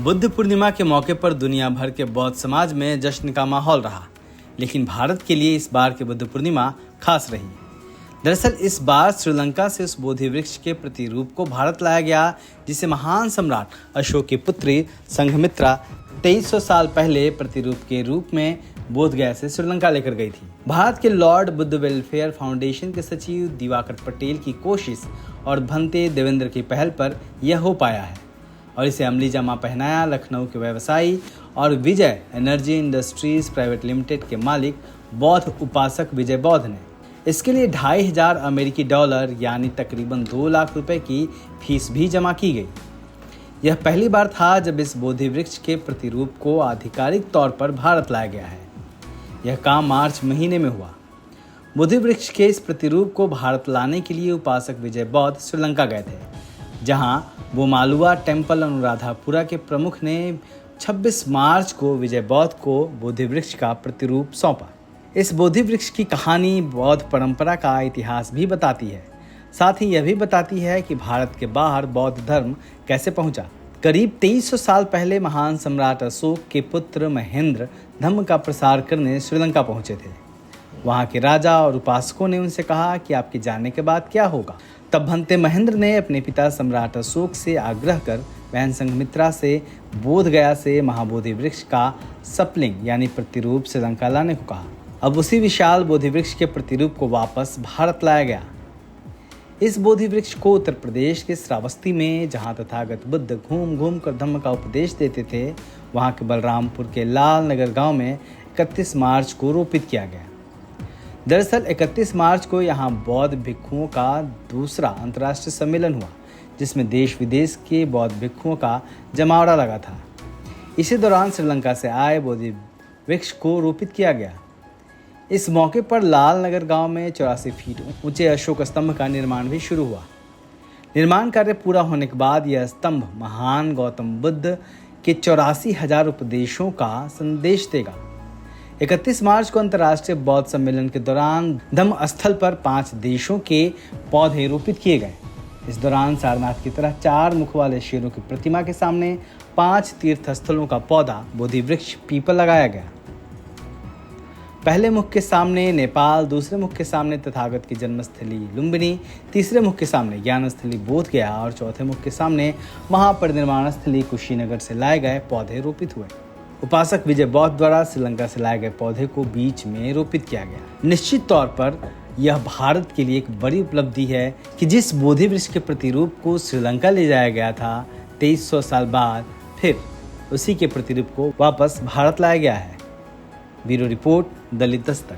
बुद्ध पूर्णिमा के मौके पर दुनिया भर के बौद्ध समाज में जश्न का माहौल रहा, लेकिन भारत के लिए इस बार की बुद्ध पूर्णिमा खास रही। दरअसल इस बार श्रीलंका से उस बोधि वृक्ष के प्रतिरूप को भारत लाया गया, जिसे महान सम्राट अशोक की पुत्री संघमित्रा 2300 साल पहले प्रतिरूप के रूप में बोधगया से श्रीलंका लेकर गई थी। भारत के लॉर्ड बुद्ध वेलफेयर फाउंडेशन के सचिव दिवाकर पटेल की कोशिश और भंते देवेंद्र की पहल पर यह हो पाया है और इसे अमली जामा पहनाया लखनऊ के व्यवसायी और विजय एनर्जी इंडस्ट्रीज प्राइवेट लिमिटेड के मालिक बौद्ध उपासक विजय बौद्ध ने। इसके लिए 2500 अमेरिकी डॉलर यानी तकरीबन 2 लाख रुपए की फीस भी जमा की गई। यह पहली बार था जब इस बोधि वृक्ष के प्रतिरूप को आधिकारिक तौर पर भारत लाया गया है। यह काम मार्च महीने में हुआ। बोधि वृक्ष के इस प्रतिरूप को भारत लाने के लिए उपासक विजय बौद्ध श्रीलंका गए थे, जहां बोमालुआ टेम्पल अनुराधापुरा के प्रमुख ने 26 मार्च को विजय बौद्ध को बोधि वृक्ष का प्रतिरूप सौंपा। इस बोधि वृक्ष की कहानी बौद्ध परंपरा का इतिहास भी बताती है, साथ ही यह भी बताती है कि भारत के बाहर बौद्ध धर्म कैसे पहुंचा। करीब 2300 साल पहले महान सम्राट अशोक के पुत्र महेंद्र धर्म का प्रसार करने श्रीलंका पहुंचे थे। वहां के राजा और उपासकों ने उनसे कहा कि आपके जाने के बाद क्या होगा। तब भंते महेंद्र ने अपने पिता सम्राट अशोक से आग्रह कर बहन संघमित्रा से बोधगया से महाबोधि वृक्ष का सपलिंग यानी प्रतिरूप श्रीलंका लाने को कहा। अब उसी विशाल बोधि वृक्ष के प्रतिरूप को वापस भारत लाया गया। इस बोधि वृक्ष को उत्तर प्रदेश के श्रावस्ती में, जहां तथागत बुद्ध घूम घूम कर धम्म का उपदेश देते थे, वहां के बलरामपुर के लाल नगर गांव में 31 मार्च को रोपित किया गया। दरअसल 31 मार्च को यहाँ बौद्ध भिक्षुओं का दूसरा अंतर्राष्ट्रीय सम्मेलन हुआ, जिसमें देश विदेश के बौद्ध भिक्षुओं का जमावड़ा लगा था। इसी दौरान श्रीलंका से आए बोधि वृक्ष को रोपित किया गया। इस मौके पर लाल नगर गांव में 84 फीट ऊंचे अशोक स्तंभ का निर्माण भी शुरू हुआ। निर्माण कार्य पूरा होने के बाद यह स्तंभ महान गौतम बुद्ध के 84,000 उपदेशों का संदेश देगा। 31 मार्च को अंतर्राष्ट्रीय बौद्ध सम्मेलन के दौरान धम्म स्थल पर 5 देशों के पौधे रोपित किए गए। इस दौरान सारनाथ की तरह 4 मुख वाले शेरों की प्रतिमा के सामने 5 तीर्थ स्थलों का पौधा बोधि वृक्ष पीपल लगाया गया। पहले मुख के सामने नेपाल, दूसरे मुख के सामने तथागत की जन्मस्थली लुम्बिनी, तीसरे मुख के सामने ज्ञान स्थली बोधगया और चौथे मुख के सामने महापरिनिर्वाण स्थली कुशीनगर से लाए गए पौधे रोपित हुए। उपासक विजय बौद्ध द्वारा श्रीलंका से लाए गए पौधे को बीच में रोपित किया गया। निश्चित तौर पर यह भारत के लिए एक बड़ी उपलब्धि है कि जिस बोधि वृक्ष के प्रतिरूप को श्रीलंका ले जाया गया था, 2300 साल बाद फिर उसी के प्रतिरूप को वापस भारत लाया गया है। ब्यूरो रिपोर्ट, दलित दस्तक।